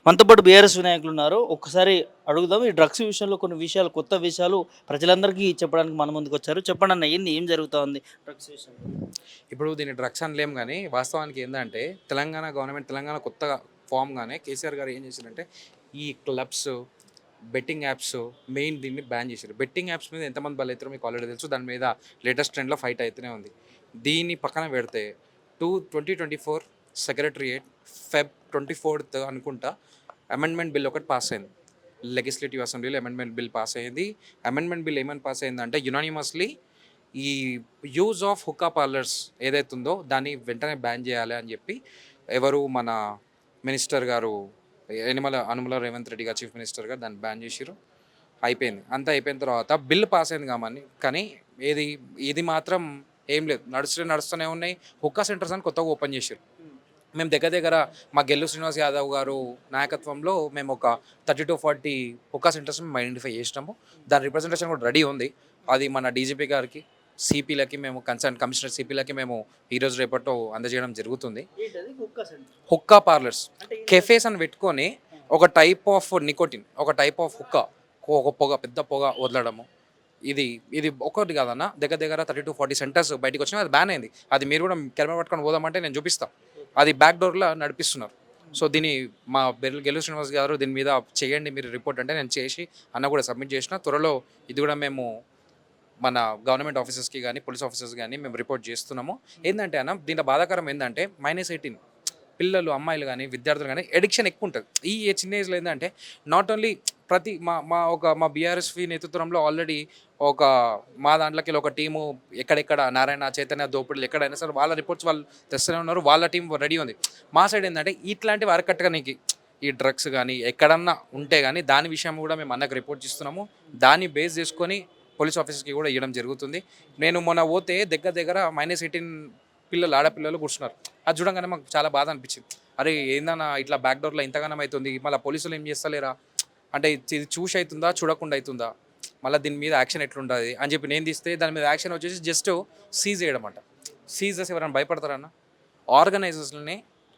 మనతో పాటు బీఆర్ఎస్ నాయకులు ఉన్నారు. ఒక్కసారి అడుగుదాం. ఈ డ్రగ్స్ విషయంలో కొన్ని విషయాలు, కొత్త విషయాలు ప్రజలందరికీ చెప్పడానికి మన ముందుకొచ్చారు. చెప్పండన్న ఏంది? ఏం జరుగుతా ఉంది డ్రగ్స్ విషయంలో? ఇప్పుడు దీన్ని డ్రగ్స్ అనలేం గానీ, వాస్తవానికి ఏందంటే తెలంగాణ కొత్తగా ఫార్మ్‌గానే కేసీఆర్ గారు ఏం చేశారంటే, ఈ క్లబ్స్, బెట్టింగ్ యాప్స్ మెయిన్ దీన్ని బ్యాన్ చేశారు. బెట్టింగ్ యాప్స్ మీద ఎంతమంది బలైతారో మీకు ఆల్రెడీ తెలుసు. దాని మీద లేటెస్ట్ ట్రెండ్‌లో ఫైట్ అయితేనే ఉంది. దీన్ని పక్కన పెడితే 2024 సెక్రటరియేట్ ఫెబ్ 24థ్ అనుకుంటా అమెండ్మెంట్ బిల్ ఒకటి పాస్ అయింది. లెజిస్లేటివ్ అసెంబ్లీలో అమెండ్మెంట్ బిల్ పాస్ అయ్యింది. అమెండ్మెంట్ బిల్ ఏమని పాస్ అయిందంటే యునానిమస్లీ ఈ యూజ్ ఆఫ్ హుక్కా పార్లర్స్ ఏదైతే ఉందో దాన్ని వెంటనే బ్యాన్ చేయాలి అని చెప్పి ఎవరు మన మినిస్టర్ గారు అనుమల రేవంత్ రెడ్డి గారు చీఫ్ మినిస్టర్ గారు దాన్ని బ్యాన్ చేసిరు. అయిపోయింది. అంతా అయిపోయిన తర్వాత బిల్ పాస్ అయింది కానీ ఏది ఇది మాత్రం ఏం లేదు, నడుస్తూనే ఉన్నాయి. హుక్కా సెంటర్స్ అని కొత్తగా ఓపెన్ చేశారు. మేము దగ్గర మా గెల్లు శ్రీనివాస్ యాదవ్ గారు నాయకత్వంలో మేము ఒక 30 to 40 హుక్కా సెంటర్స్ మేము ఐడెంటిఫై చేసినాము. దాని రిప్రజెంటేషన్ కూడా రెడీ ఉంది. అది మన డీజీపీ గారికి, సిపిలకి, మేము కన్సర్న్ కమిషనర్ సిపిలకి మేము ఈరోజు రేపట్లో అందజేయడం జరుగుతుంది. ఏంటది హుక్కా సెంటర్? హుక్కా పార్లర్స్, అంటే ఏంటి? కెఫేస్ అని పెట్టుకొని ఒక టైప్ ఆఫ్ నికోటిన్, ఒక టైప్ ఆఫ్ హుక్కా, ఒక పెద్ద పొగ వదలడము. ఇది ఇది ఒకటి కాదన్న, దగ్గర 30 to 40 సెంటర్స్ బయటకు వచ్చినా అది బ్యాన్ అయింది. అది మీరు కూడా కెమెరా పట్టుకొని పోదామంటే నేను చూపిస్తాను. అది బ్యాక్ డోర్లో నడిపిస్తున్నారు. సో దీన్ని మా గెలు శ్రీనివాస్ గారు దీని మీద చేయండి మీరు రిపోర్ట్ అంటే నేను చేసి అన్న కూడా సబ్మిట్ చేసిన. త్వరలో ఇది కూడా మేము మన గవర్నమెంట్ ఆఫీసర్స్కి కానీ పోలీస్ ఆఫీసర్స్ కానీ మేము రిపోర్ట్ చేస్తున్నాము. ఏంటంటే అన్న, దీంట్లో బాధాకరం ఏంటంటే -18 పిల్లలు, అమ్మాయిలు కానీ, విద్యార్థులు కానీ ఎడిక్షన్ ఎక్కువ ఉంటుంది ఈ చిన్న ఏజ్లో. ఏంటంటే నాట్ ఓన్లీ ప్రతి మా బీఆర్ఎస్వి నేతృత్వంలో ఆల్రెడీ మా దాంట్లోకి ఒక టీము ఎక్కడెక్కడ నారాయణ, చైతన్య దోపిడీలు ఎక్కడైనా సరే వాళ్ళ రిపోర్ట్స్ వాళ్ళు తెస్తూనే ఉన్నారు. వాళ్ళ టీం రెడీ ఉంది. మా సైడ్ ఏంటంటే ఇట్లాంటివి అరకట్టడానికి ఈ డ్రగ్స్ కానీ ఎక్కడన్నా ఉంటే కానీ దాని విషయం కూడా మేము అన్నకు రిపోర్ట్ చేస్తున్నాము. దాన్ని బేస్ చేసుకొని పోలీస్ ఆఫీసర్స్కి కూడా ఇవ్వడం జరుగుతుంది. నేను మొన్న పోతే దగ్గర -18 పిల్లలు, ఆడపిల్లలు కూర్చున్నారు. అది చూడంగానే మాకు చాలా బాధ అనిపించింది. అరే ఏందన్నా ఇట్లా బ్యాక్ డోర్లో ఇంతగానం అవుతుంది, మళ్ళీ పోలీసులు ఏం చేస్తలేరా అంటే ఇది చూసి అవుతుందా చూడకుండా అవుతుందా, మళ్ళీ దీని మీద యాక్షన్ ఎట్లుంటుంది అని చెప్పి నేను తీస్తే దాని మీద యాక్షన్ వచ్చేసి జస్ట్ సీజ్ చేయడం అంట. సీజ్ చేసి ఎవరైనా భయపడతారన్న? ఆర్గనైజర్స్ని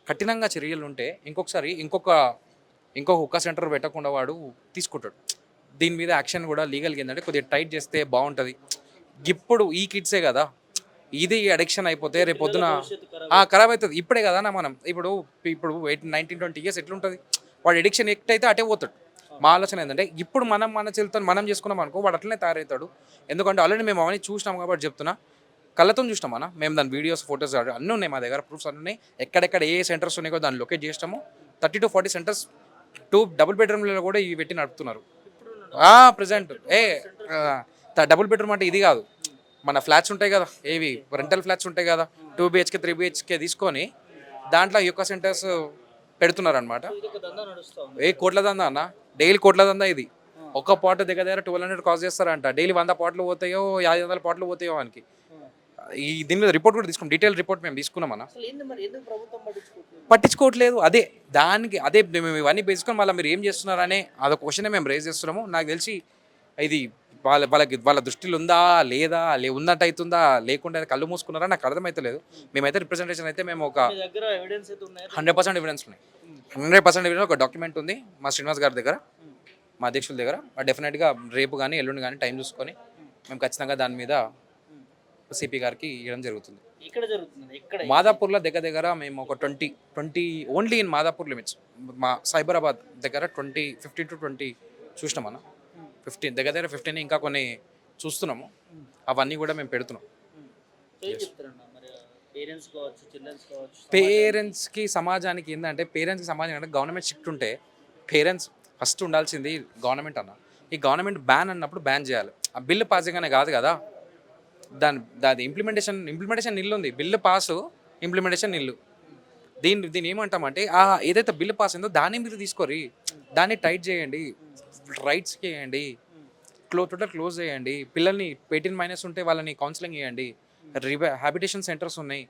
కఠినంగా చర్యలు ఉంటే ఇంకొక హుక్కా సెంటర్ పెట్టకుండా వాడు తీసుకుంటాడు. దీని మీద యాక్షన్ కూడా లీగల్గా ఏంటంటే కొద్దిగా టైట్ చేస్తే బాగుంటుంది. ఇప్పుడు ఈ కిడ్సే కదా, ఇది అడిక్షన్ అయిపోతే రేపు పొద్దున ఖరాబ్ అవుతుంది. ఇప్పుడే కదా మనం ఇప్పుడు 19-20 years ఎట్లుంటుంది, వాడు ఎడిక్షన్ అయితే అటే పోతాడు. మా ఆలోచన ఏంటంటే ఇప్పుడు మన చేతితో మనం చేసుకున్నాం అనుకో వాడు అట్లనే తయారవుతాడు. ఎందుకంటే ఆల్రెడీ మేము అవన్నీ చూసినాం కాబట్టి చెప్తున్నా. కళ్ళతో చూసినాం అన్న, మేము దాని వీడియోస్, ఫొటోస్ అన్నీ ఉన్నాయి మా దగ్గర, ప్రూఫ్స్ అన్నీ ఉన్నాయి. ఎక్కడెక్కడ ఏ సెంటర్స్ ఉన్నాయో దాన్ని లొకేట్ చేసినాము. 30 to 40 సెంటర్స్ 2 డబుల్ బెడ్రూమ్లలో కూడా ఇవి పెట్టి నడుపుతున్నారు ప్రజెంట్. డబుల్ బెడ్రూమ్ అంటే ఇది కాదు, మన ఫ్లాట్స్ ఉంటాయి కదా, ఏవి రెంటల్ ఫ్లాట్స్ ఉంటాయి కదా, 2 BHK 3 BHK తీసుకొని దాంట్లో హుక్కా సెంటర్స్ పెడుతున్నారు అనమాట. కోట్ల దందా అన్న, డైలీ కోట్ల దందా ఇది. ఒక్క పాట్ దగ్గర 1200 కాస్ట్ చేస్తారంట. డైలీ 100 పాటలు పోతాయో 500 పాటలు పోతాయో వానికి. దీని మీద రిపోర్ట్ కూడా తీసుకున్నాం, డీటెయిల్ రిపోర్ట్ మేము తీసుకున్నాం అన్న. పట్టించుకోవట్లేదు. అదే మేము ఇవన్నీ బేసుకొని మళ్ళీ మీరు ఏం చేస్తున్నారనే అదొక క్వశ్చనే మేము రేజ్ చేస్తున్నాము. నాకు తెలిసి ఇది వాళ్ళ దృష్టిలో ఉందా లేదా, ఉన్నట్టు అవుతుందా, లేకుండా కళ్ళు మూసుకున్నారా నాకు అర్థమైతలేదు. మేమైతే రిప్రజెంటేషన్ అయితే మేము ఒక 100% ఎవిడెన్స్ ఉన్నాయి. 100% ఎవిడెన్స్ ఒక డాక్యుమెంట్ ఉంది మా శ్రీనివాస్ గారి దగ్గర, మా అధ్యక్షుల దగ్గర. డెఫినెట్గా రేపు కానీ ఎల్లుండి కానీ టైం చూసుకొని మేము ఖచ్చితంగా దాని మీద సిపి గారికి ఇవ్వడం జరుగుతుంది. మాదాపూర్లో దగ్గర మేము ఒక 20 ఓన్లీ ఇన్ మాదాపూర్ లిమిట్స్, మా సైబరాబాద్ దగ్గర 15 to 20 చూసినాం అన్న. 15 దగ్గర 15 ఇంకా కొన్ని చూస్తున్నాము. అవన్నీ కూడా మేము పెడుతున్నాం. పేరెంట్స్కి సమాజానికి ఏంటంటే సమాజం అంటే గవర్నమెంట్ స్ట్రిక్ట్ ఉంటే పేరెంట్స్ ఫస్ట్ ఉండాల్సింది గవర్నమెంట్ అన్న. ఈ గవర్నమెంట్ బ్యాన్ అన్నప్పుడు బ్యాన్ చేయాలి. ఆ బిల్లు పాసింగ్ అనే కాదు కదా, దాని ఇంప్లిమెంటేషన్ నిల్లు ఉంది. బిల్లు పాసు, ఇంప్లిమెంటేషన్ నిల్లు. దీన్ని ఏమంటామంటే ఏదైతే బిల్లు పాస్ అయిందో దాన్ని మీరు తీసుకోరి, దాన్ని టైట్ చేయండి, రైట్స్ చేయండి, టోటల్ క్లోజ్ చేయండి. పిల్లల్ని 18- ఉంటే వాళ్ళని కౌన్సిలింగ్ చేయండి. హ్యాబిటేషన్ సెంటర్స్ ఉన్నాయి,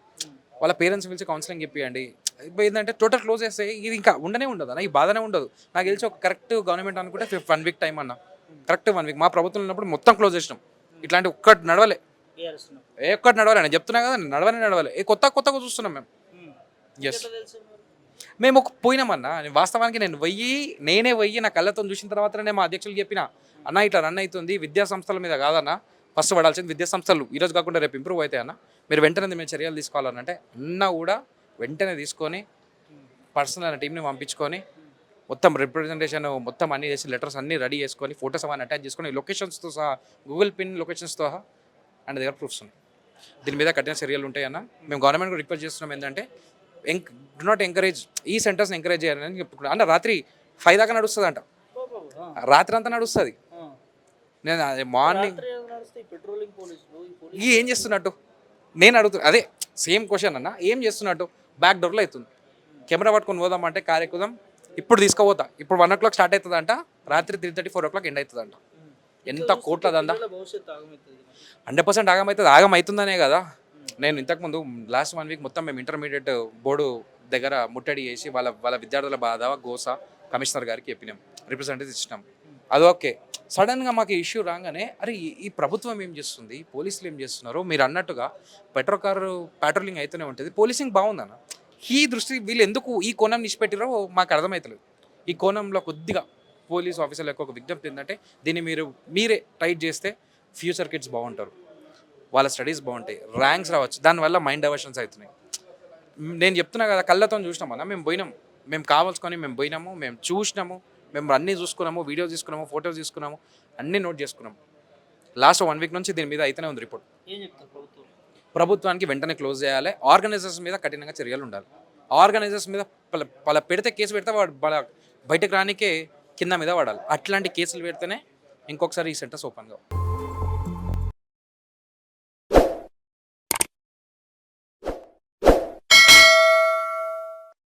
వాళ్ళ పేరెంట్స్ పిలిచి కౌన్సిలింగ్ చెప్పియండి. ఏంటంటే టోటల్ క్లోజ్ చేస్తే ఇది ఇంకా ఉండనే ఉండదు అన్న, ఈ బాధనే ఉండదు. నాకు తెలిసి ఒక కరెక్ట్ గవర్నమెంట్ అనుకుంటే 1 week టైం అన్న, కరెక్ట్ 1 week. మా ప్రభుత్వం ఉన్నప్పుడు మొత్తం క్లోజ్ చేసినాం. ఇట్లాంటి ఒక్కటి నడవలే, ఒక్కటి నడవాలి. నేను చెప్తున్నా కదా, నడవలే. కొత్తగా చూస్తున్నాం మేము. ఎస్, మేము ఒక పోయినామన్నా వాస్తవానికి నేనే పోయి నా కళ్ళతో చూసిన తర్వాతనే మా అధ్యక్షులు చెప్పిన అన్న ఇట్లా రన్ అవుతుంది విద్యా సంస్థల మీద కాదన్న ఫస్ట్ పడాల్సింది విద్యా సంస్థలు ఈరోజు కాకుండా రేపు ఇంప్రూవ్ అవుతాయి అన్న మీరు వెంటనే మేము చర్యలు తీసుకోవాలనంటే అన్న కూడా వెంటనే తీసుకొని పర్సనల్ టీంని పంపించుకొని మొత్తం రిప్రజెంటేషన్ మొత్తం అన్ని చేసి లెటర్స్ అన్ని రెడీ చేసుకొని ఫోటోస్ అవన్నీ అటాచ్ చేసుకొని లొకేషన్స్తో సహా గూగుల్ పిన్ లొకేషన్స్తో సహా అండ్ దగ్గర ప్రూఫ్స్ ఉన్నాయి. దీని మీద కఠిన చర్యలు ఉంటాయన్న. మేము గవర్నమెంట్ కూడా రిక్వెస్ట్ చేస్తున్నాం ఏంటంటే డు నాట్ ఎంకరేజ్ ఈ సెంటర్స్ని ఎంకరేజ్ చేయాలని చెప్పుకున్నాను. అంటే రాత్రి 5 దాకా నడుస్తుంది అంట, రాత్రి అంతా నడుస్తుంది. నేను అదే మార్నింగ్ ఈ ఏం చేస్తున్నట్టు నేను అడుగుతున్నా, అదే సేమ్ క్వశ్చన్ అన్న, ఏం చేస్తున్నట్టు బ్యాక్ డోర్లో అవుతుంది. కెమెరా పట్టుకొని పోదామంటే కార్ ఎక్కుదాం, ఇప్పుడు తీసుకుపోతా, ఇప్పుడు 1 o'clock స్టార్ట్ అవుతుంది అంట, రాత్రి 3:30 4 o'clock ఎండ్ అవుతుంది అంట. ఎంత కోట్లదందా, 100% ఆగమవుతుందనే కదా. నేను ఇంతకుముందు లాస్ట్ 1 week మొత్తం మేము ఇంటర్మీడియట్ బోర్డు దగ్గర ముట్టడి చేసి వాళ్ళ విద్యార్థుల బాధ గోస కమిషనర్ గారికి చెప్పినాం, రిప్రజెంటేటివ్ ఇచ్చినాం. అది ఓకే. సడన్గా మాకు ఇష్యూ రాగానే అరే ఈ ప్రభుత్వం ఏం చేస్తుంది, పోలీసులు ఏం చేస్తున్నారు, మీరు అన్నట్టుగా పెట్రోలింగ్ అయితేనే ఉంటుంది, పోలీసింగ్ బాగుందన్న. ఈ దృష్టి వీళ్ళు ఎందుకు ఈ కోణం నిష్పెట్టిరో మాకు అర్థమవుతలేదు. ఈ కోణంలో కొద్దిగా పోలీస్ ఆఫీసర్లకు ఒక విజ్ఞప్తి ఏంటంటే దీన్ని మీరే టైట్ చేస్తే ఫ్యూచర్ కిడ్స్ బాగుంటారు, వాళ్ళ స్టడీస్ బాగుంటాయి, ర్యాంక్స్ రావచ్చు, దానివల్ల మైండ్ డైవర్షన్స్ అవుతున్నాయి. నేను చెప్తున్నా కదా, కళ్ళతో చూసినామన్నా, మేము పోయినాం, మేము కావాల్సుకొని మేము పోయినాము, మేము చూసినాము, మేము అన్నీ చూసుకున్నాము, వీడియోస్ తీసుకున్నాము, ఫొటోస్ తీసుకున్నాము, అన్నీ నోట్ చేసుకున్నాము. లాస్ట్ 1 week నుంచి దీని మీద అయితేనే ఉంది రిపోర్ట్. ప్రభుత్వానికి వెంటనే క్లోజ్ చేయాలి, ఆర్గనైజర్స్ మీద కఠినంగా చర్యలు ఉండాలి. ఆర్గనైజర్స్ మీద వాళ్ళ పెడితే కేసు పెడితే వాడు బయటకు రానికే కింద మీద పడాలి. అట్లాంటి కేసులు పెడితేనే ఇంకొకసారి ఈ సెంటర్స్ ఓపెన్ కావు.